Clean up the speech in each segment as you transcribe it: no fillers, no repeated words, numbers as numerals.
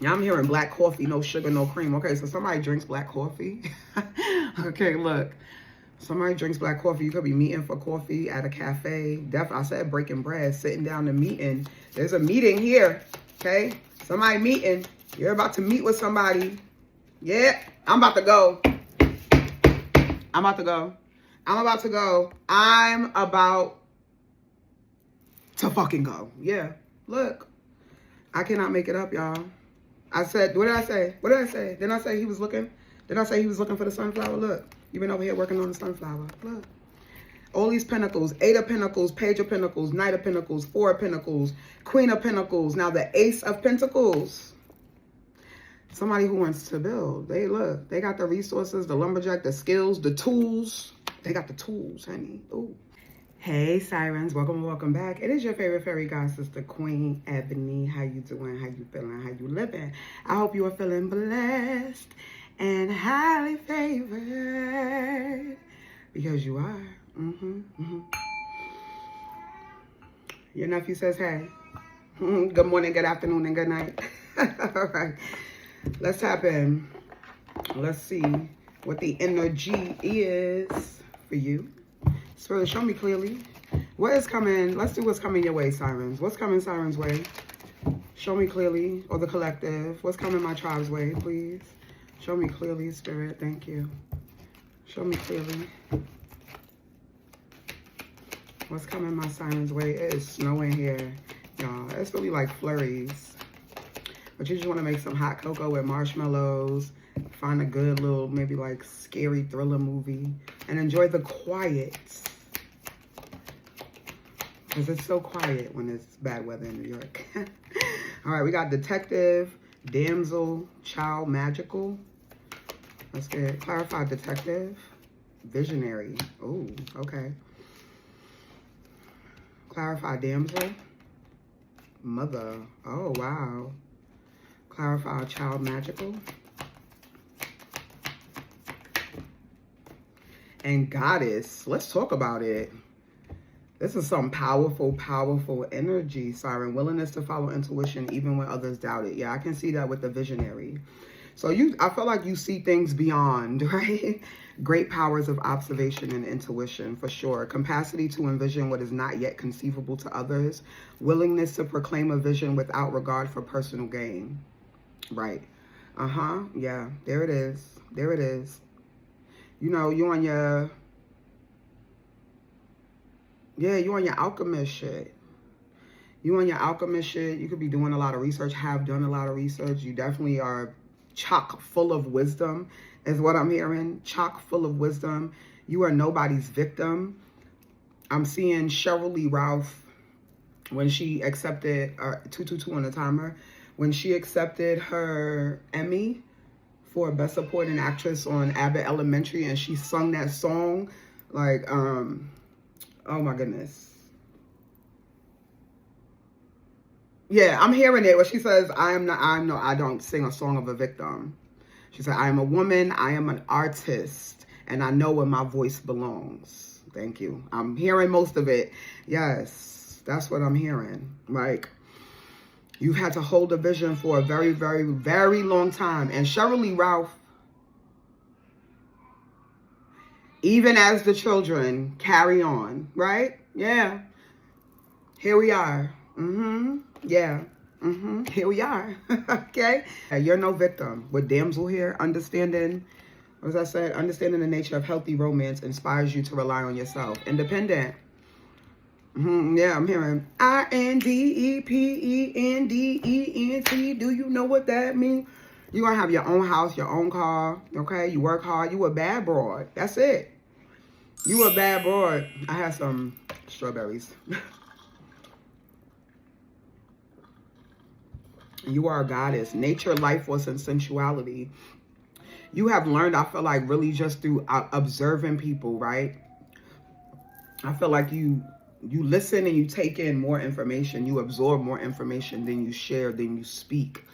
Now I'm hearing black coffee, no sugar, no cream. Okay, so somebody drinks black coffee. Okay, look. Somebody drinks black coffee. You could be meeting for coffee at a cafe. I said breaking bread, sitting down and meeting. There's a meeting here, okay? Somebody meeting. You're about to meet with somebody. Yeah, I'm about to go. I'm about to go. I'm about to go. I'm about to fucking go. Yeah, look. I cannot make it up, y'all. I said, what did I say? What did I say? Didn't I say he was looking? Did I say he was looking for the sunflower? Look, you've been over here working on the sunflower. Look. All these pentacles, 8 of pentacles, page of pentacles, knight of pentacles, 4 of pentacles, queen of pentacles. Now the ace of pentacles. Somebody who wants to build. They look, they got the resources, the lumberjack, the skills, the tools. They got the tools, honey. Ooh. Hey, Sirens. Welcome and welcome back. It is your favorite fairy god sister, Queen Ebony. How you doing? How you feeling? How you living? I hope you are feeling blessed and highly favored. Because you are. Your nephew says, hey. Good morning, good afternoon, and good night. All right. Let's tap in. Let's see what the energy is for you. Spirit, show me clearly. What is coming? Let's do what's coming your way, Sirens. What's coming Sirens' way? Show me clearly. Or the collective. What's coming my tribe's way, please? Show me clearly, Spirit. Thank you. Show me clearly. What's coming my Sirens' way? It is snowing here, y'all. It's really like flurries. But you just want to make some hot cocoa with marshmallows. Find a good little, maybe like scary thriller movie. And enjoy the quiet. Because it's so quiet when it's bad weather in New York. All right, we got detective, damsel, child, magical. Let's get clarified detective, visionary. Oh, okay. Clarified damsel, mother. Oh, wow. Clarified child, magical. And goddess. Let's talk about it. This is some powerful, powerful energy, Siren. Willingness to follow intuition even when others doubt it. Yeah, I can see that with the visionary. So I feel like you see things beyond, right? Great powers of observation and intuition, for sure. Capacity to envision what is not yet conceivable to others. Willingness to proclaim a vision without regard for personal gain. Right. Yeah, there it is. There it is. You know, you on your alchemist shit. You on your alchemist shit. You could be doing a lot of research, have done a lot of research. You definitely are chock full of wisdom, is what I'm hearing. Chock full of wisdom. You are nobody's victim. I'm seeing Cheryl Lee Ralph when she accepted 222 on the timer. When she accepted her Emmy for Best Supporting Actress on Abbott Elementary, and she sung that song, like, oh my goodness. Yeah, I'm hearing it where she says, I don't sing a song of a victim. She said, I am a woman, I am an artist, and I know where my voice belongs. Thank you. I'm hearing most of it. Yes, that's what I'm hearing. Like, you've had to hold a vision for a very, very, very long time. And Cheryl Lee Ralph, even as the children carry on, right? Yeah. Here we are. Yeah. Here we are. Okay. You're no victim. With damsel here, understanding, as I said, understanding the nature of healthy romance inspires you to rely on yourself. Independent. Yeah, I'm hearing INDEPENDENT. Do you know what that means? You're going to have your own house, your own car, okay? You work hard. You a bad broad. That's it. You a bad broad. I had some strawberries. You are a goddess. Nature, life force, and sensuality. You have learned, I feel like, really just through observing people, right? I feel like you listen and you take in more information. You absorb more information than you share, than you speak.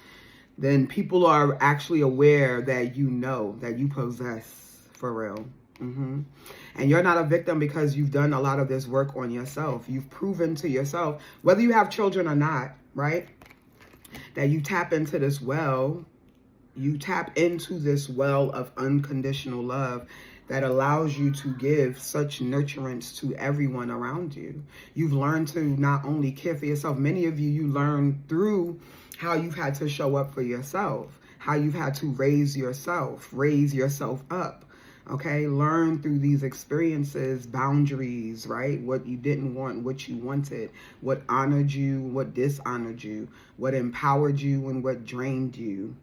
Then people are actually aware that you know, that you possess, for real. And you're not a victim because you've done a lot of this work on yourself. You've proven to yourself, whether you have children or not, right? that you tap into this well. You tap into this well of unconditional love that allows you to give such nurturance to everyone around you. You've learned to not only care for yourself, many of you learn through how you've had to show up for yourself, how you've had to raise yourself up. Okay, learn through these experiences, boundaries, right? What you didn't want, what you wanted, what honored you, what dishonored you, what empowered you, and what drained you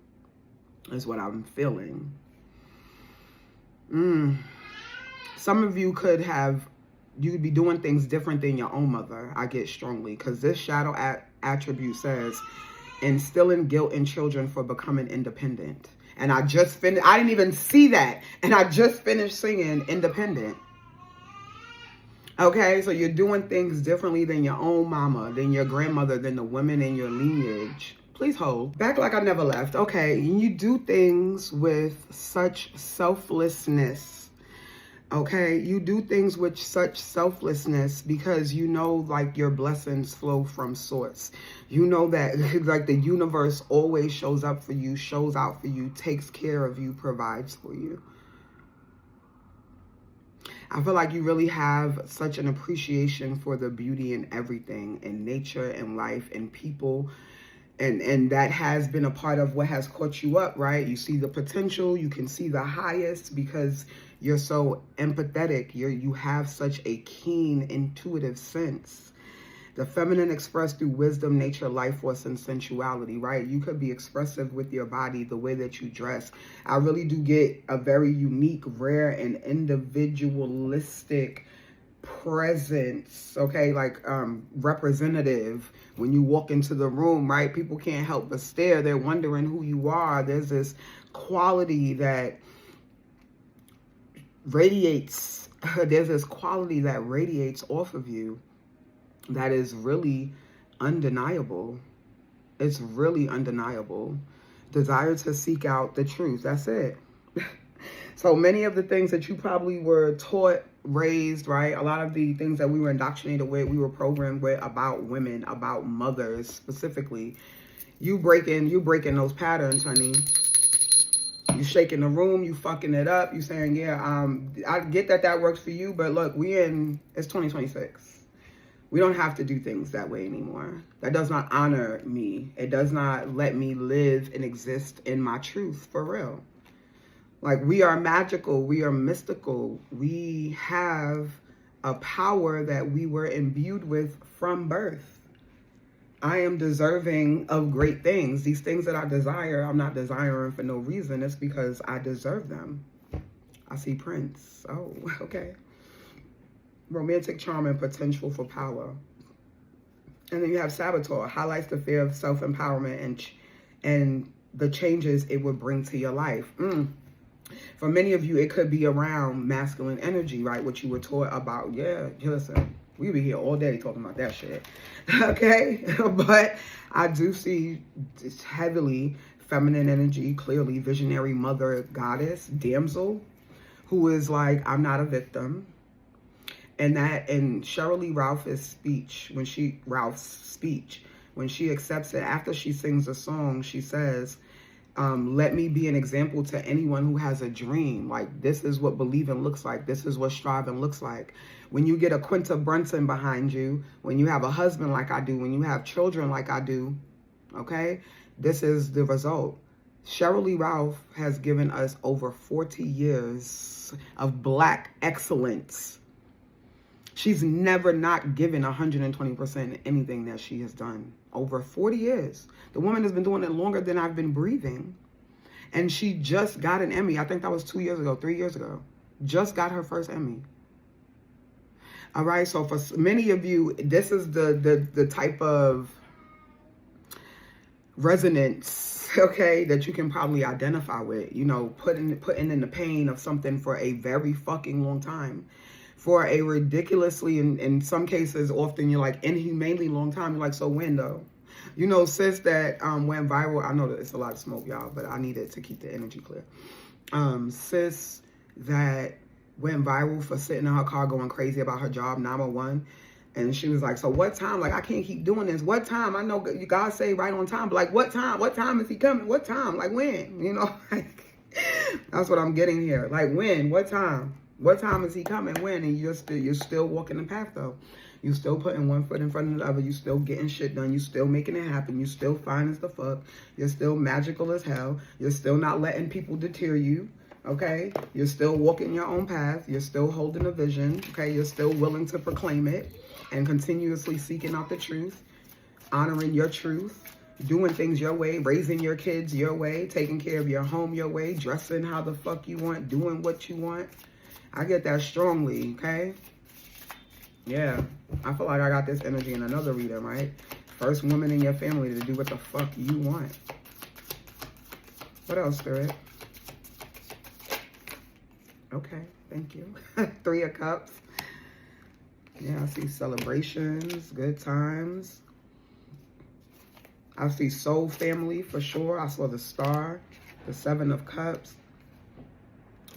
is what I'm feeling. Some of you you'd be doing things different than your own mother. I get strongly, because this shadow attribute says, instilling guilt in children for becoming independent. And I just finished, I didn't even see that. And I just finished singing independent. Okay, so you're doing things differently than your own mama, than your grandmother, than the women in your lineage. Please hold. Back like I never left. Okay, you do things with such selflessness. Okay, you do things with such selflessness because you know, like, your blessings flow from source. You know that, like, the universe always shows up for you, shows out for you, takes care of you, provides for you. I feel like you really have such an appreciation for the beauty in everything, in nature, in life, in people. And that has been a part of what has caught you up, right? You see the potential, you can see the highest because you're so empathetic. You have such a keen, intuitive sense. The feminine expressed through wisdom, nature, life force, and sensuality, right? You could be expressive with your body, the way that you dress. I really do get a very unique, rare, and individualistic presence, okay? Like representative. When you walk into the room, right? People can't help but stare. They're wondering who you are. There's this quality that radiates. There's this quality that radiates off of you that is really undeniable. It's really undeniable. Desire to seek out the truth. That's it. So many of the things that you probably were taught, raised, right? A lot of the things that we were indoctrinated with, we were programmed with about women, about mothers specifically. You breaking those patterns, honey. You shaking the room, you fucking it up. You saying, yeah, I get that works for you, but look, it's 2026. We don't have to do things that way anymore. That does not honor me. It does not let me live and exist in my truth, for real. Like, we are magical. We are mystical. We have a power that we were imbued with from birth. I am deserving of great things. These things that I desire, I'm not desiring for no reason. It's because I deserve them. I see Prince. Oh, okay. Romantic charm and potential for power. And then you have Saboteur, highlights the fear of self-empowerment and the changes it would bring to your life. For many of you, it could be around masculine energy, right? What you were taught about. Yeah, listen, we be here all day talking about that shit. Okay? But I do see this heavily feminine energy, clearly visionary mother, goddess, damsel, who is like, I'm not a victim. And Cheryl Lee Ralph's speech, when she accepts it, after she sings a song, she says, let me be an example to anyone who has a dream. Like, this is what believing looks like. This is what striving looks like. When you get a Quinta Brunson behind you, when you have a husband like I do, when you have children like I do, okay, this is the result. Cheryl Lee Ralph has given us over 40 years of Black excellence. She's never not given 120% in anything that she has done. Over 40 years. The woman has been doing it longer than I've been breathing. And she just got an Emmy. I think that was 2 years ago, 3 years ago. Just got her first Emmy. All right, so for many of you, this is the type of resonance, okay, that you can probably identify with. You know, putting in the pain of something for a very fucking long time. For a ridiculously, in some cases, often you're like inhumanely long time. You're like, so when though? You know, sis that went viral. I know that it's a lot of smoke, y'all, but I needed to keep the energy clear. Sis that went viral for sitting in her car going crazy about her job, 911. And she was like, so what time? Like, I can't keep doing this. What time? I know God say right on time, but like, what time? What time is he coming? What time? Like, when? You know, like, that's what I'm getting here. Like, when? What time? What time is he coming? When? And you're still walking the path, though. You still putting one foot in front of the other. You still getting shit done. You still making it happen. You still fine as the fuck. You're still magical as hell. You're still not letting people deter you. Okay? You're still walking your own path. You're still holding a vision. Okay? You're still willing to proclaim it and continuously seeking out the truth, honoring your truth, doing things your way, raising your kids your way, taking care of your home your way, dressing how the fuck you want, doing what you want. I get that strongly, okay? Yeah, I feel like I got this energy in another reading, right? First woman in your family to do what the fuck you want. What else, Spirit? Okay, thank you. 3 of Cups. Yeah, I see celebrations, good times. I see soul family for sure. I saw the Star, the 7 of Cups,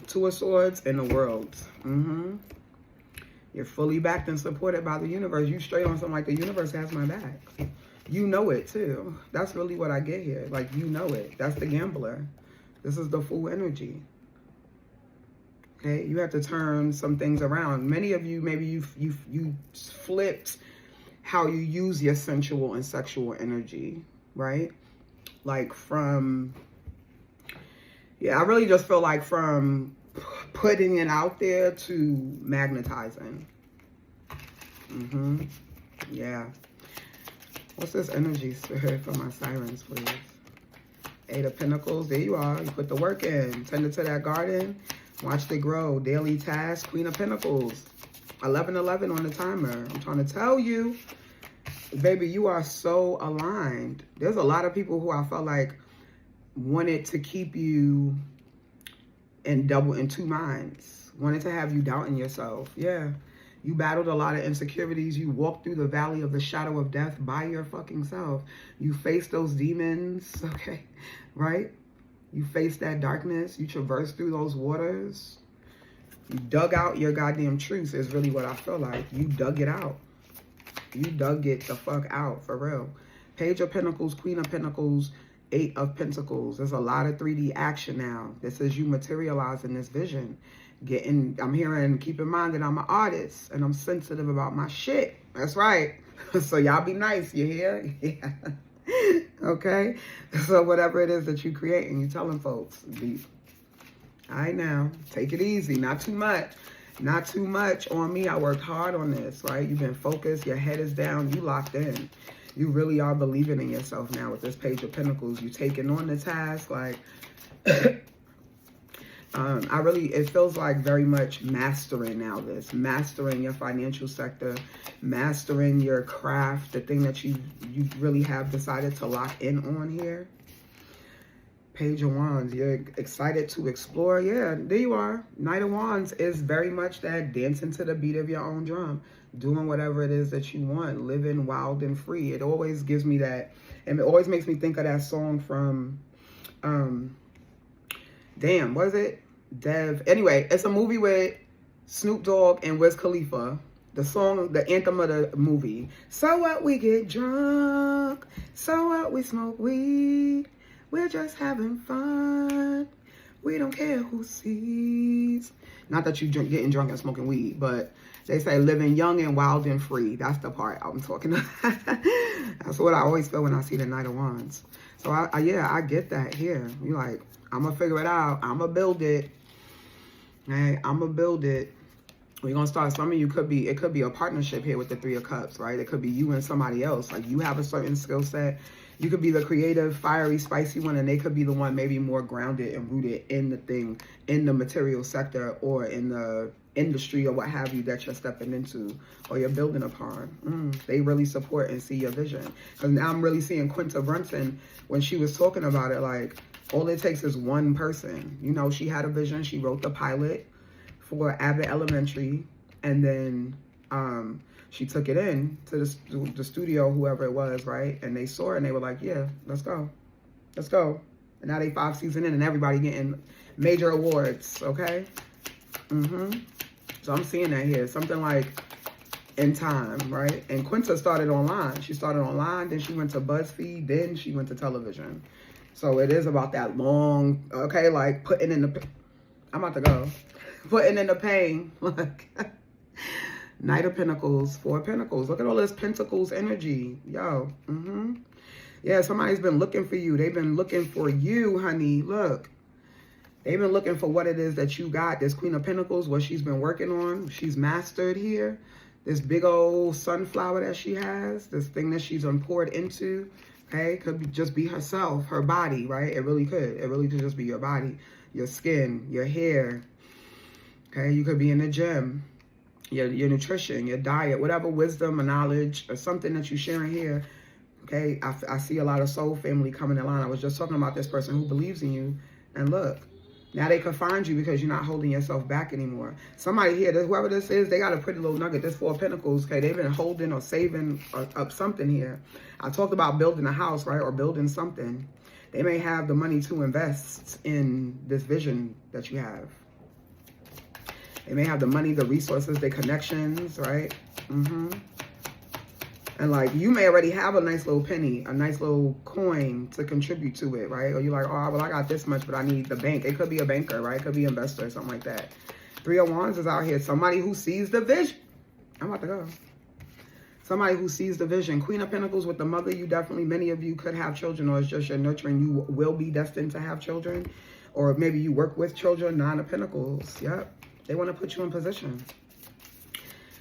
2 of Swords, and the World. You're fully backed and supported by the universe. You straight on something like the universe has my back. You know it too. That's really what I get here. Like, you know it. That's the gambler. This is the Fool energy. Okay, you have to turn some things around. Many of you, maybe you flipped how you use your sensual and sexual energy, right? Like from, yeah, I really just feel like from putting it out there to magnetizing. Yeah. What's this energy, Spirit, for my sirens, please? 8 of Pentacles. There you are. You put the work in. Tend to that garden. Watch it grow. Daily task. Queen of Pentacles. 11:11 on the timer. I'm trying to tell you, baby, you are so aligned. There's a lot of people who I felt like wanted to keep you in 2 minds. Wanted to have you doubting yourself. Yeah. You battled a lot of insecurities. You walked through the valley of the shadow of death by your fucking self. You faced those demons, okay, right? You faced that darkness. You traversed through those waters. You dug out your goddamn truth is really what I feel like. You dug it out. You dug it the fuck out, for real. Page of Pentacles, Queen of Pentacles, 8 of Pentacles. There's a lot of 3D action now. This is you materializing this vision. I'm hearing, keep in mind that I'm an artist and I'm sensitive about my shit. That's right. So y'all be nice, you hear? Yeah. Okay? So whatever it is that you create and you telling folks, all right now, take it easy, not too much. Not too much on me. I worked hard on this, right? You've been focused, your head is down, you locked in. You really are believing in yourself now with this Page of Pentacles. You taking on the task, like, it feels like very much mastering now this. Mastering your financial sector, mastering your craft, the thing that you really have decided to lock in on here. Page of Wands, you're excited to explore. Yeah, there you are. Knight of Wands is very much that dancing to the beat of your own drum. Doing whatever it is that you want. Living wild and free. It always gives me that. And it always makes me think of that song from, damn, what is it? Anyway, it's a movie with Snoop Dogg and Wiz Khalifa. The song, the anthem of the movie. So what, we get drunk. So what, we smoke weed. We're just having fun. We don't care who sees. Not that you getting drunk and smoking weed, but they say living young and wild and free. That's the part I'm talking about. That's what I always feel when I see the Knight of Wands. So, yeah, I get that here. You're like, I'm going to figure it out. I'm going to build it. Hey, I'm going to build it. We're going to start. Some of you it could be a partnership here with the 3 of Cups, right? It could be you and somebody else. Like, you have a certain skill set. You could be the creative, fiery, spicy one, and they could be the one maybe more grounded and rooted in the thing, in the material sector or in the industry or what have you that you're stepping into or you're building upon. They really support and see your vision. Because now I'm really seeing Quinta Brunson when she was talking about it, like, all it takes is one person. You know, she had a vision. She wrote the pilot for Abbott Elementary, and then she took it in to the studio, whoever it was, right? And they saw it and they were like, yeah, let's go. Let's go. And now they 5 seasons in and everybody getting major awards, okay? So I'm seeing that here. Something like in time, right? And Quinta started online. She started online, then she went to BuzzFeed, then she went to television. So it is about that long, okay, like putting in the, I'm about to go, putting in the pain. Look, Knight of Pentacles, Four of Pentacles. Look at all this Pentacles energy, yo. Yeah, somebody's been looking for you. They've been looking for you, honey. Look, they've been looking for what it is that you got. This Queen of Pentacles, what she's been working on, she's mastered here. This big old sunflower that she has, this thing that she's poured into, okay? Could just be herself, her body, right? It really could. It really could just be your body, your skin, your hair, okay? You could be in the gym, your nutrition, your diet, whatever wisdom or knowledge or something that you're sharing here, okay? I see a lot of soul family coming in line. I was just talking about this person who believes in you, and look, now they can find you because you're not holding yourself back anymore. Somebody here, whoever this is, they got a pretty little nugget. This Four of Pentacles, okay? They've been holding or saving up something here. I talked about building a house, right? Or building something. They may have the money to invest in this vision that you have. They may have the money, the resources, the connections, right? And like, you may already have a nice little penny, a nice little coin to contribute to it, right? Or you're like, oh, well, I got this much, but I need the bank. It could be a banker, right? It could be an investor or something like that. Three of Wands is out here. Somebody who sees the vision. I'm about to go. Somebody who sees the vision. Queen of Pentacles with the mother. You definitely, many of you could have children, or it's just your nurturing. You will be destined to have children. Or maybe you work with children. Nine of Pentacles. Yep. They want to put you in position.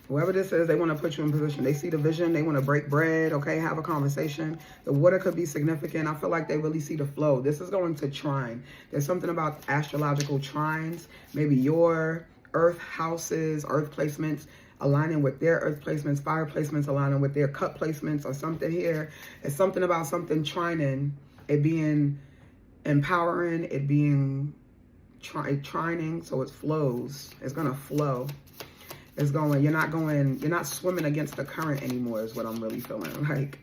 Whoever this is, they want to put you in position. They see the vision. They want to break bread, okay, have a conversation. The water could be significant. I feel like they really see the flow. This is going to trine. There's something about astrological trines. Maybe your earth houses, earth placements aligning with their earth placements, fire placements aligning with their cup placements or something here. It's something about something trining, it being empowering, it being trining, so it flows. It's going to flow. It's going, you're not swimming against the current anymore is what I'm really feeling. Like,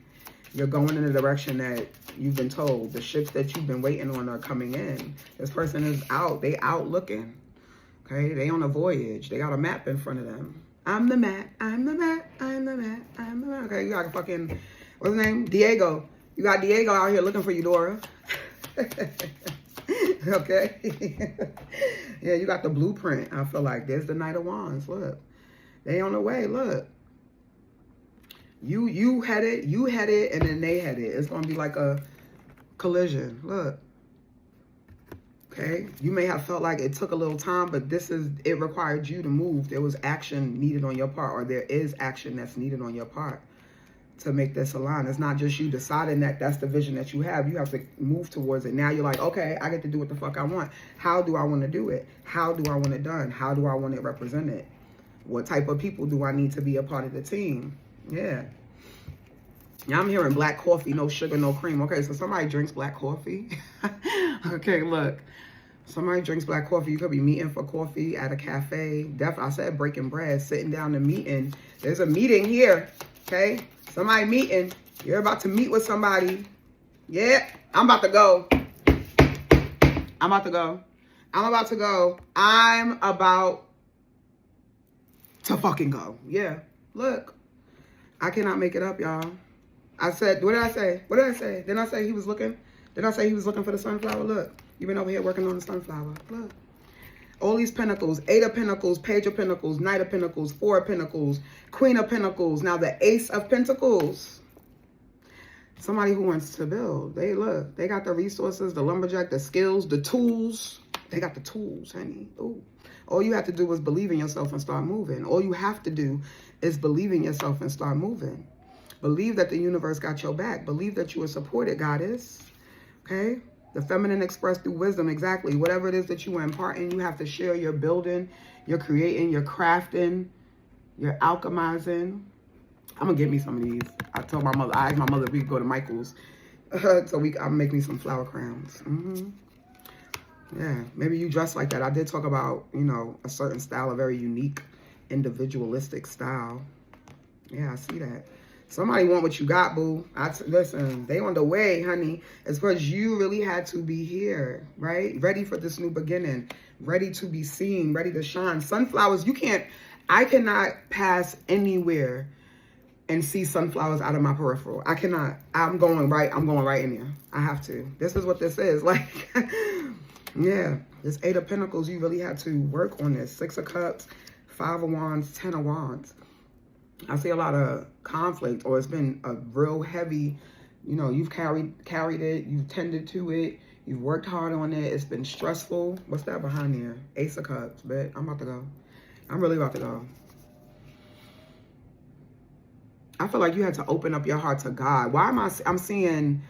you're going in the direction that you've been told. The ships that you've been waiting on are coming in. This person is out. They out looking. Okay? They on a voyage. They got a map in front of them. I'm the map. I'm the map. I'm the map. I'm the map. Okay, you got fucking, what's his name? Diego. You got Diego out here looking for you, Dora. Okay? Yeah, you got the blueprint. I feel like there's the Knight of Wands. Look. They on the way, look. You had it, and then they had it. It's gonna be like a collision. Look. Okay? You may have felt like it took a little time, but it required you to move. There was action needed on your part, or there is action that's needed on your part to make this align. It's not just you deciding that that's the vision that you have. You have to move towards it. Now you're like, okay, I get to do what the fuck I want. How do I want to do it? How do I want it done? How do I want it represented? What type of people do I need to be a part of the team? Yeah. Now I'm hearing black coffee, no sugar, no cream. Okay, so somebody drinks black coffee. Okay, look. Somebody drinks black coffee. You could be meeting for coffee at a cafe. Definitely, I said breaking bread, sitting down and meeting. There's a meeting here, okay? Somebody meeting. You're about to meet with somebody. Yeah, I'm about to go. I'm about to go. I'm about to go. I'm about to fucking go. Yeah. Look. I cannot make it up, y'all. I said, what did I say? What did I say? Didn't I say he was looking? Didn't I say he was looking for the sunflower? Look. You've been over here working on the sunflower. Look. All these pentacles. Eight of Pentacles, Page of Pentacles, Knight of Pentacles, Four of Pentacles, Queen of Pentacles. Now the Ace of Pentacles. Somebody who wants to build. They look. They got the resources, the lumberjack, the skills, the tools. They got the tools, honey. Ooh. All you have to do is believe in yourself and start moving. All you have to do is believe in yourself and start moving. Believe that the universe got your back. Believe that you are supported, goddess. Okay? The feminine expressed through wisdom, exactly. Whatever it is that you are imparting, you have to share. You're building, you're creating, you're crafting, you're alchemizing. I'm going to get me some of these. I told my mother, I asked my mother if we could go to Michael's. So I'll make me some flower crowns. Yeah, maybe you dress like that. I did talk about, you know, a certain style, a very unique, individualistic style. Yeah, I see that. Somebody want what you got, boo. Listen, they on the way, honey. It's because you really had to be here, right? Ready for this new beginning. Ready to be seen, ready to shine. Sunflowers, you can't, I cannot pass anywhere and see sunflowers out of my peripheral. I cannot. I'm going right in there. I have to. This is what this is. Like, yeah. This 8 of Pentacles, you really had to work on this. 6 of Cups, 5 of Wands, 10 of Wands. I see a lot of conflict, or it's been a real heavy, you know, you've carried it, you've tended to it, you've worked hard on it, it's been stressful. What's that behind there? Ace of Cups, but I'm about to go. I'm really about to go. I feel like you had to open up your heart to God. Why am I'm seeing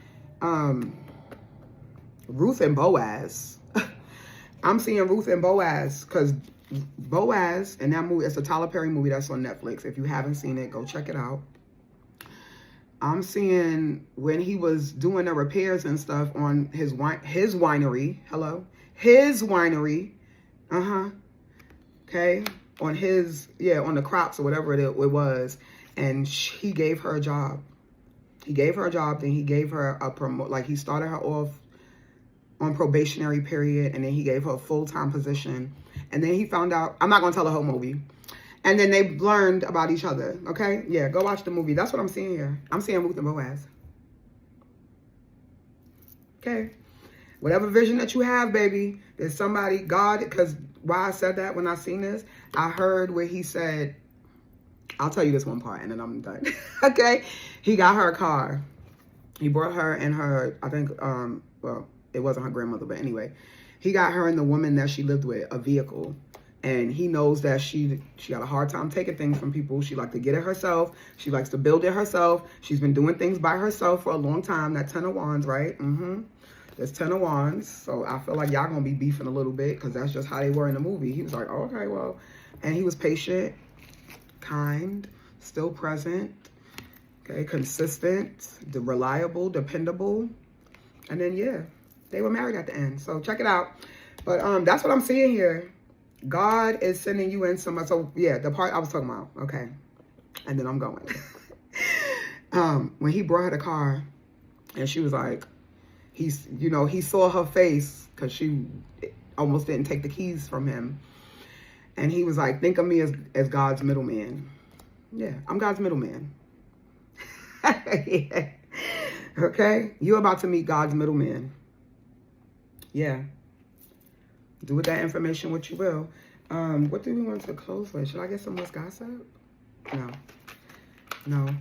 Ruth and Boaz. I'm seeing Ruth and Boaz, because Boaz in that movie, it's a Tyler Perry movie that's on Netflix. If you haven't seen it, go check it out. I'm seeing when he was doing the repairs and stuff on his winery. Hello? His winery. Okay? On his, on the crops or whatever it was. And he gave her a job. He gave her a job, then he gave her a promote. Like, he started her off on probationary period, and then he gave her a full-time position. And then he found out, I'm not going to tell the whole movie. And then they learned about each other, okay? Yeah, go watch the movie. That's what I'm seeing here. I'm seeing Ruth and Boaz. Okay? Whatever vision that you have, baby, there's somebody, God, because why I said that when I seen this, I heard where he said, I'll tell you this one part and then I'm done. Okay? He got her a car. He brought her and her, I think, well, it wasn't her grandmother, but anyway. He got her and the woman that she lived with a vehicle. And he knows that she got a hard time taking things from people. She likes to get it herself. She likes to build it herself. She's been doing things by herself for a long time. That 10 of Wands, right? There's 10 of Wands. So I feel like y'all going to be beefing a little bit because that's just how they were in the movie. He was like, oh, okay, well. And he was patient, kind, still present, okay, consistent, reliable, dependable. And then, yeah, they were married at the end. So check it out. But that's what I'm seeing here. God is sending you in some, so yeah, the part I was talking about, okay, and then I'm going. When he brought her the car, and she was like, he saw her face, because she almost didn't take the keys from him, and he was like, think of me as God's middleman. Yeah, I'm God's middleman. Yeah. Okay, you're about to meet God's middleman. Yeah. Do with that information what you will. What do we want to close with? Should I get some what's gossip? No,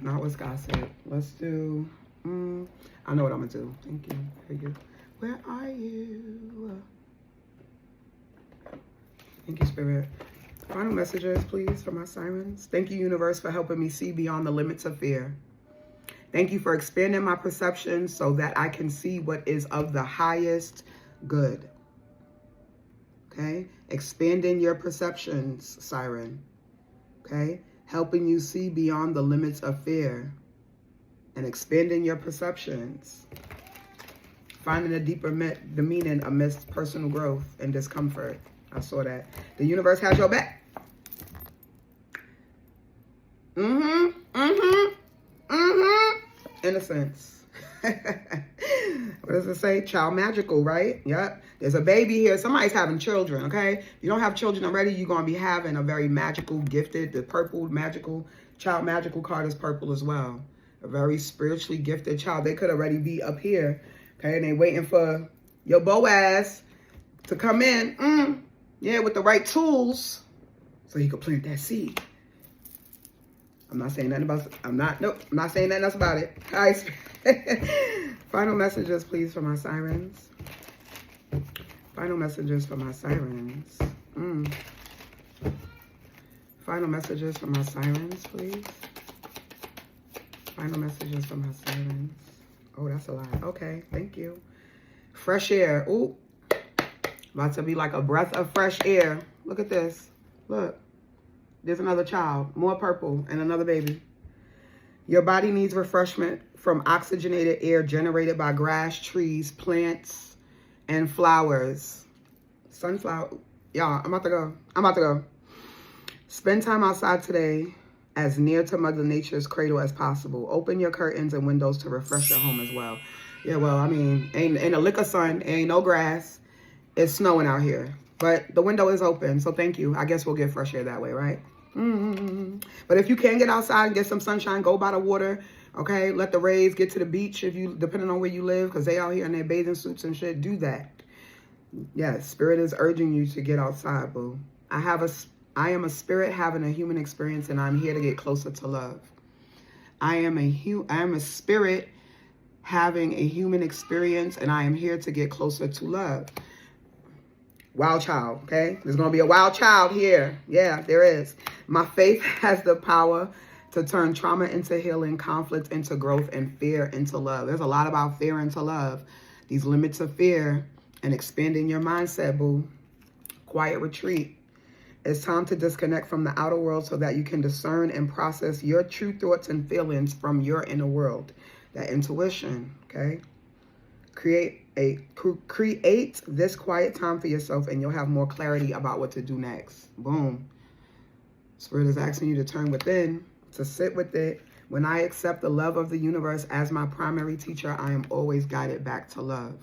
not what's gossip. Let's do, I know what I'm going to do. Thank you. Very good. Where are you? Thank you, Spirit. Final messages, please, for my sirens. Thank you, universe, for helping me see beyond the limits of fear. Thank you for expanding my perception so that I can see what is of the highest good. Okay, expanding your perceptions, Siren. Okay, helping you see beyond the limits of fear and expanding your perceptions. Finding a deeper the meaning amidst personal growth and discomfort. I saw that. The universe has your back. Innocence. What does it say? Child magical, right? Yep. There's a baby here. Somebody's having children, okay? If you don't have children already, you're going to be having a very magical, gifted, the purple magical, child magical card is purple as well. A very spiritually gifted child. They could already be up here, okay? And they waiting for your Boaz to come in. Yeah, with the right tools so he could plant that seed. I'm not saying nothing about, I'm not saying nothing else about it. Guys, final messages, please, for my sirens. Final messages for my sirens. Final messages for my sirens, please. Final messages for my sirens. Oh, that's a lot. Okay, thank you. Fresh air. Ooh. About to be like a breath of fresh air. Look at this. Look. There's another child, more purple, and another baby. Your body needs refreshment from oxygenated air generated by grass, trees, plants, and flowers. Sunflower. Y'all, I'm about to go. Spend time outside today as near to Mother Nature's cradle as possible. Open your curtains and windows to refresh your home as well. Yeah, well, I mean, ain't a lick of sun, ain't no grass. It's snowing out here. But the window is open, so thank you. I guess we'll get fresh air that way, right? But if you can get outside and get some sunshine, go by the water. Okay, let the rays get to the beach if you, depending on where you live, because they out here in their bathing suits and shit. Do that. Yes, spirit is urging you to get outside, boo. I am a spirit having a human experience, and I'm here to get closer to love. I am a spirit having a human experience, and I am here to get closer to love. Wild child, okay? There's going to be a wild child here. Yeah, there is. My faith has the power to turn trauma into healing, conflict into growth, and fear into love. There's a lot about fear into love. These limits of fear and expanding your mindset, boo. Quiet retreat. It's time to disconnect from the outer world so that you can discern and process your true thoughts and feelings from your inner world. That intuition, okay? Create this quiet time for yourself, and you'll have more clarity about what to do next. Boom. Spirit is asking you to turn within, to sit with it. When I accept the love of the universe as my primary teacher, I am always guided back to love.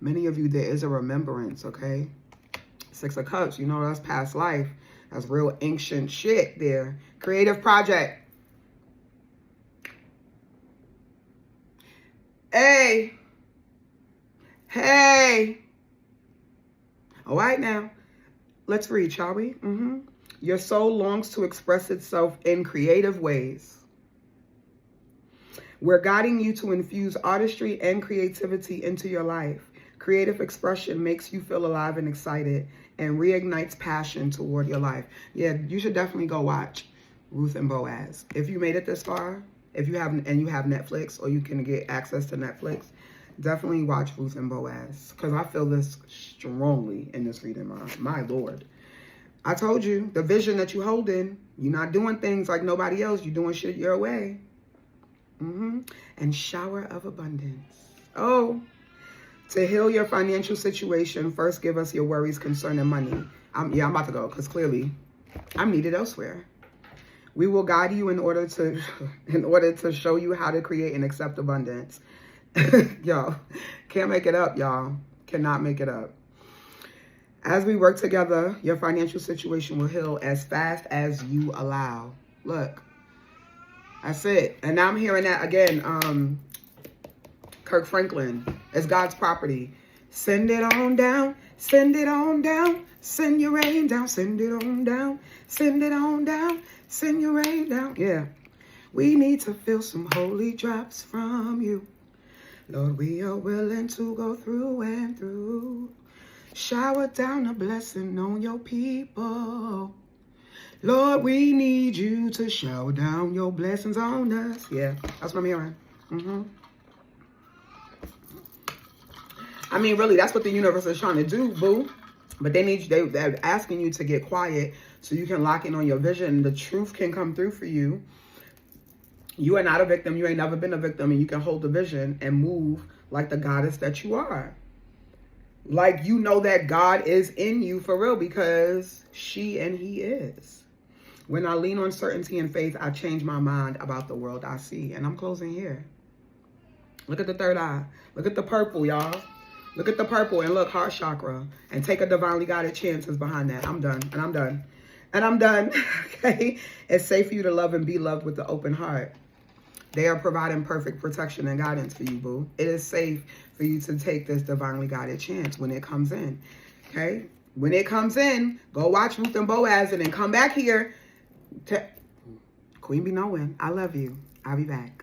Many of you, there is a remembrance, okay? 6 of Cups, you know, that's past life. That's real ancient shit there. Creative project. Hey. Hey. All right now. Let's read, shall we? Your soul longs to express itself in creative ways. We're guiding you to infuse artistry and creativity into your life. Creative expression makes you feel alive and excited and reignites passion toward your life. Yeah, you should definitely go watch Ruth and Boaz. If you made it this far, if you haven't, and you have Netflix or you can get access to Netflix, definitely watch Ruth and Boaz, because I feel this strongly in this reading, my Lord. I told you, the vision that you hold in, you're not doing things like nobody else. You're doing shit your way. And shower of abundance. Oh, to heal your financial situation, first give us your worries concerning money. I'm about to go, because clearly I'm needed elsewhere. We will guide you in order to show you how to create and accept abundance. Y'all, can't make it up, y'all. Cannot make it up. As we work together, your financial situation will heal as fast as you allow. Look, that's it. And now I'm hearing that again. Kirk Franklin, it's God's property. Send it on down, send it on down, send your rain down, send it on down, send it on down, send your rain down. Yeah, we need to feel some holy drops from you. Lord, we are willing to go through and through. Shower down a blessing on your people. Lord, we need you to shower down your blessings on us. Yeah, that's what I'm hearing. I mean, really, that's what the universe is trying to do, boo. But they're asking you to get quiet so you can lock in on your vision. The truth can come through for you. You are not a victim. You ain't never been a victim, and you can hold the vision and move like the goddess that you are. Like, you know that God is in you for real, because she and he is. When I lean on certainty and faith, I change my mind about the world I see. And I'm closing here. Look at the third eye. Look at the purple, y'all. Look at the purple and look, heart chakra. And take a divinely guided chances behind that. I'm done. And I'm done. And I'm done. Okay? It's safe for you to love and be loved with the open heart. They are providing perfect protection and guidance for you, boo. It is safe for you to take this divinely guided chance when it comes in. Okay? When it comes in, go watch Ruth and Boaz and then come back here. Queen be knowing. I love you. I'll be back.